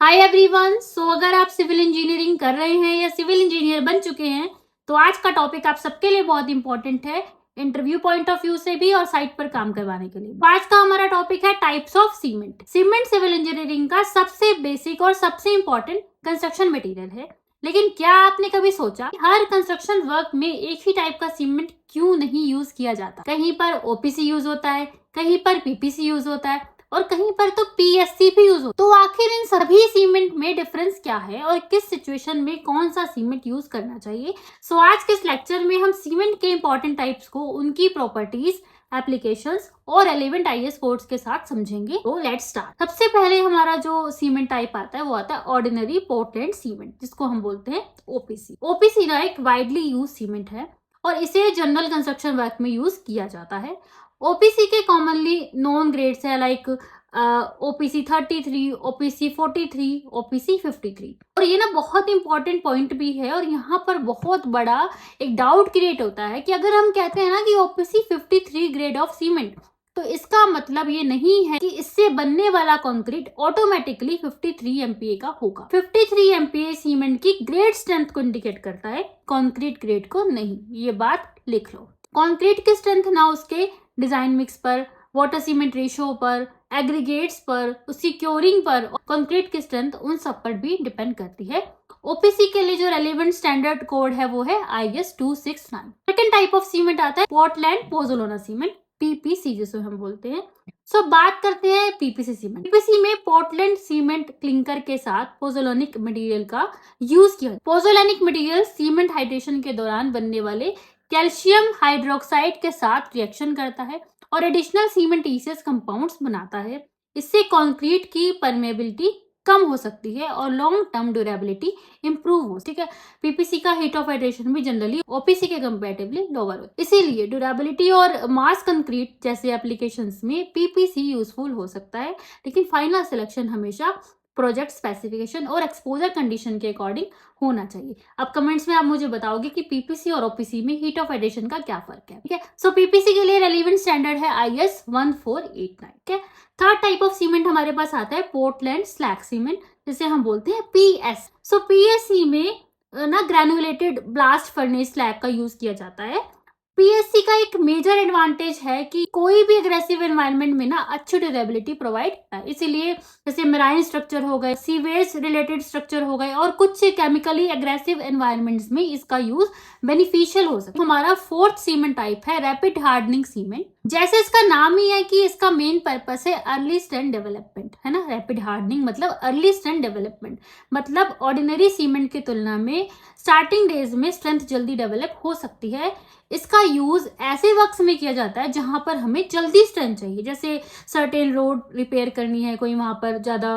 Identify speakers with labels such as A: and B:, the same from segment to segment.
A: Hi everyone. सो अगर आप civil engineering कर रहे हैं या सिविल इंजीनियर बन चुके हैं तो आज का टॉपिक आप सबके लिए बहुत इंपॉर्टेंट है, इंटरव्यू पॉइंट ऑफ व्यू से भी और साइट पर काम करवाने के लिए। आज का हमारा टॉपिक है types of cement. Cement civil engineering का सबसे बेसिक और सबसे इंपॉर्टेंट कंस्ट्रक्शन मटेरियल है, लेकिन क्या आपने कभी सोचा हर कंस्ट्रक्शन वर्क में एक ही टाइप का सीमेंट क्यों नहीं यूज किया जाता? कहीं पर ओपीसी यूज होता है, कहीं पर पीपीसी यूज होता है और कहीं पर तो पीएससी भी यूज हो। तो आखिर इन सभी सीमेंट में डिफरेंस क्या है और किस सिचुएशन में कौन सा सीमेंट यूज करना चाहिए? सो आज के इस लेक्चर में हम सीमेंट के इंपॉर्टेंट टाइप्स को, उनकी प्रॉपर्टीज, एप्लीकेशंस और रेलेवेंट आईएस कोड्स के साथ समझेंगे। तो लेट्स स्टार्ट। सबसे पहले हमारा जो सीमेंट टाइप आता है वो आता है ऑर्डिनरी पोर्टलैंड सीमेंट, जिसको हम बोलते हैं ओपीसी। ओपीसी ना एक वाइडली यूज सीमेंट है और इसे जनरल कंस्ट्रक्शन वर्क में यूज किया जाता है। ओपीसी के कॉमनली नॉन ग्रेड्स है लाइक ओपीसी 33, ओपीसी 43, ओपीसी 53। और ये ना बहुत इंपॉर्टेंट पॉइंट भी है और यहाँ पर बहुत बड़ा एक डाउट क्रिएट होता है कि अगर हम कहते हैं ना कि ओपीसी 53 ग्रेड ऑफ सीमेंट, तो इसका मतलब ये नहीं है कि इससे बनने वाला कंक्रीट ऑटोमेटिकली 53 एमपीए का होगा। 53 एमपीए सीमेंट की ग्रेड स्ट्रेंथ को इंडिकेट करता है, कंक्रीट ग्रेड को नहीं। ये बात लिख लो। कंक्रीट की स्ट्रेंथ ना उसके डिजाइन मिक्स पर, वाटर सीमेंट रेशियो पर, एग्रीगेट्स पर, उसकी क्योरिंग पर, कंक्रीट की स्ट्रेंथ उन सब पर भी डिपेंड करती है। ओपीसी के लिए जो रेलेवेंट स्टैंडर्ड कोड है वो है IS 269। Second type of cement आता है पोर्टलैंड पोज़ोलाना सीमेंट, पीपीसी जिसे हम बोलते हैं। सो बात करते हैं पीपीसी सीमेंट। पीपीसी में पोर्टलैंड सीमेंट क्लिंकर के साथ पोज़ोलानिक मटेरियल का यूज किया। पोज़ोलानिक मटेरियल सीमेंट हाइड्रेशन के दौरान बनने वाले कैल्शियम हाइड्रोक्साइड के साथ रिएक्शन करता है और एडिशनल सीमेंटीशियस कंपाउंड्स बनाता है। इससे कंक्रीट की परमेबिलिटी कम हो सकती है और लॉन्ग टर्म ड्यूरेबिलिटी इंप्रूव हो। ठीक है, पीपीसी का हीट ऑफ हाइड्रेशन भी जनरली ओपीसी के कंपैरेटिवली लोअर हो, इसीलिए ड्यूरेबिलिटी और मास कंक्रीट जैसे एप्लीकेशंस में पीपीसी यूजफुल हो सकता है, लेकिन फाइनल सिलेक्शन हमेशा प्रोजेक्ट स्पेसिफिकेशन और एक्सपोजर कंडीशन के अकॉर्डिंग होना चाहिए। अब कमेंट्स में आप मुझे बताओगे कि पीपीसी और ओपीसी में हीट ऑफ हाइड्रेशन का क्या फर्क है। ठीक है, सो पीपीसी के लिए रेलेवेंट स्टैंडर्ड है IS 1489। ठीक है, थर्ड टाइप ऑफ सीमेंट हमारे पास आता है पोर्टलैंड स्लैग सीमेंट, जिसे हम बोलते हैं पीएस। सो पीएससी में ना ग्रैनुलेटेड ब्लास्ट फर्नेस स्लैग का यूज किया जाता है। पीएससी का एक मेजर एडवांटेज है कि कोई भी एग्रेसिव एनवायरनमेंट में ना अच्छी ड्यूरेबिलिटी प्रोवाइड है, इसीलिए जैसे मेराइन स्ट्रक्चर हो गए, सीवेज रिलेटेड स्ट्रक्चर हो गए और कुछ केमिकली एग्रेसिव एनवायरनमेंट्स में इसका यूज बेनिफिशियल हो सकता है। हमारा फोर्थ सीमेंट टाइप है रैपिड हार्डनिंग सीमेंट। जैसे इसका नाम ही है कि इसका मेन पर्पस है अर्ली स्ट्रेंथ डेवलपमेंट, है ना। रैपिड हार्डनिंग मतलब अर्ली स्ट्रेंथ डेवलपमेंट, मतलब ऑर्डिनरी सीमेंट की तुलना में स्टार्टिंग डेज में स्ट्रेंथ जल्दी डेवलप हो सकती है। इसका यूज ऐसे वक्त में किया जाता है जहां पर हमें जल्दी स्ट्रेंथ चाहिए, जैसे सर्टेन रोड रिपेयर करनी है, कोई वहां पर ज्यादा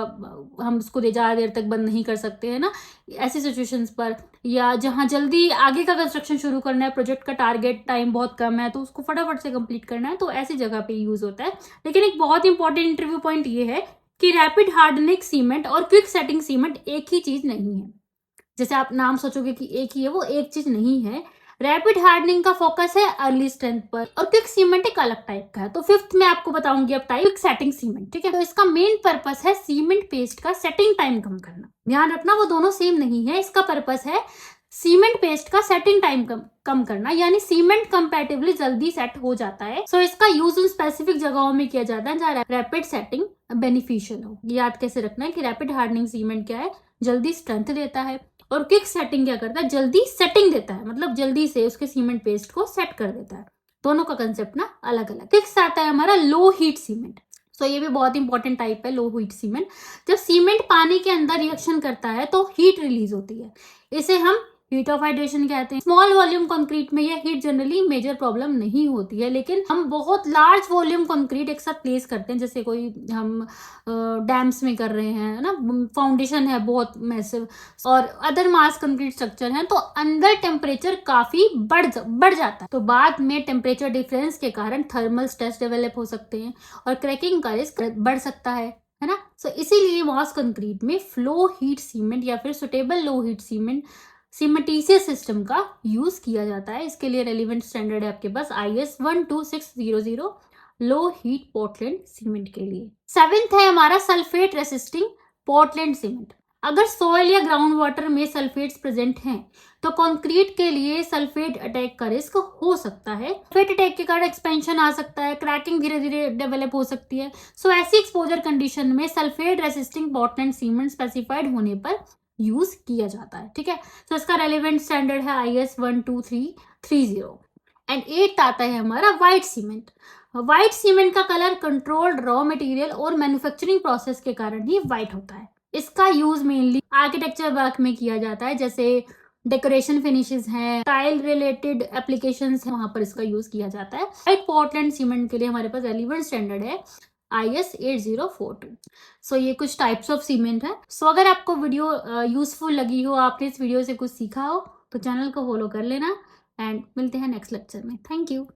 A: हम उसको ज्यादा देर तक बंद नहीं कर सकते हैं ना, ऐसी सिचुएशंस पर, या जहां जल्दी आगे का कंस्ट्रक्शन शुरू करना है, प्रोजेक्ट का टारगेट टाइम बहुत कम है तो उसको फटाफट से कंप्लीट करना है, तो ऐसी जगह पे यूज होता है। लेकिन एक बहुत इंपॉर्टेंट इंटरव्यू पॉइंट ये है कि रैपिड हार्डनिंग सीमेंट और क्विक सेटिंग सीमेंट एक ही चीज नहीं है। जैसे आप नाम सोचोगे कि एक ही है, वो एक चीज नहीं है। रैपिड हार्डनिंग का फोकस है अर्ली स्ट्रेंथ पर और क्विक सीमेंट एक अलग टाइप का है। तो फिफ्थ में आपको बताऊंगी अब टाइप क्विक सेटिंग सीमेंट। ठीक है, तो इसका मेन पर्पस है सीमेंट पेस्ट का सेटिंग टाइम कम करना। ध्यान रखना वो दोनों सेम नहीं है। इसका पर्पस है सीमेंट पेस्ट का सेटिंग टाइम कम करना, यानी सीमेंट कंपैरेटिवली जल्दी सेट हो जाता है। सो इसका यूज उन स्पेसिफिक जगहों में किया जाता है जहाँ रैपिड सेटिंग बेनिफिशियल हो। याद कैसे रखना है कि रैपिड हार्डनिंग सीमेंट क्या है, जल्दी स्ट्रेंथ देता है, और क्विक सेटिंग क्या करता है, जल्दी सेटिंग देता है, मतलब जल्दी से उसके सीमेंट पेस्ट को सेट कर देता है। दोनों का कंसेप्ट ना अलग अलग। नेक्स्ट आता है हमारा लो हीट सीमेंट। सो ये भी बहुत इंपॉर्टेंट टाइप है लो हीट सीमेंट। जब सीमेंट पानी के अंदर रिएक्शन करता है तो हीट रिलीज होती है, इसे हम हीट ऑफ हाइड्रेशन कहते हैं। स्मॉल वॉल्यूम कंक्रीट में यह हीट जनरली मेजर प्रॉब्लम नहीं होती है, लेकिन हम बहुत लार्ज वॉल्यूम कंक्रीट एक साथ प्लेस करते हैं, जैसे कोई हम डैम्स में कर रहे हैं ना, फाउंडेशन है बहुत मैसिव और अदर मास कंक्रीट स्ट्रक्चर है, तो अंदर टेम्परेचर काफी बढ़ जाता है। तो बाद में टेम्परेचर डिफरेंस के कारण थर्मल स्ट्रेस डेवलप हो सकते हैं और क्रैकिंग का रिस्क बढ़ सकता है ना। सो इसीलिए मास कंक्रीट में फ्लो हीट सीमेंट या फिर suitable low heat cement cementitious system का यूज किया जाता है। इसके लिए रेलिवेंट स्टैंडर्ड है आपके पास IS 12600 low heat Portland cement के लिए। सेवेंथ है हमारा सल्फेट रेसिस्टिंग पोर्टलैंड सीमेंट। अगर सॉइल या ग्राउंड वाटर में सल्फेट्स प्रेजेंट हैं तो कंक्रीट के लिए सल्फेट अटैक का रिस्क हो सकता है। सल्फेट अटैक के कारण एक्सपेंशन आ सकता है, क्रैकिंग धीरे धीरे डेवलप हो सकती है। सो ऐसी एक्सपोजर कंडीशन में sulphate resisting Portland cement specified होने पर यूज किया जाता है। ठीक है, तो इसका रेलिवेंट स्टैंडर्ड है IS 12330। एंड 8th आता है हमारा व्हाइट सीमेंट। व्हाइट सीमेंट का कलर कंट्रोल्ड रॉ मटेरियल और मैन्युफैक्चरिंग प्रोसेस के कारण ही व्हाइट होता है। इसका यूज मेनली आर्किटेक्चर वर्क में किया जाता है, जैसे डेकोरेशन फिनिशेस हैं, टाइल रिलेटेड एप्लीकेशंस हैं, वहां पर इसका यूज किया जाता है। व्हाइट पोर्टलैंड सीमेंट के लिए हमारे पास रेलेवेंट स्टैंडर्ड है IS 8042। सो ये कुछ टाइप्स ऑफ सीमेंट है। सो अगर आपको वीडियो यूजफुल लगी हो, आपने इस वीडियो से कुछ सीखा हो, तो चैनल को फॉलो कर लेना एंड मिलते हैं नेक्स्ट लेक्चर में। Thank you.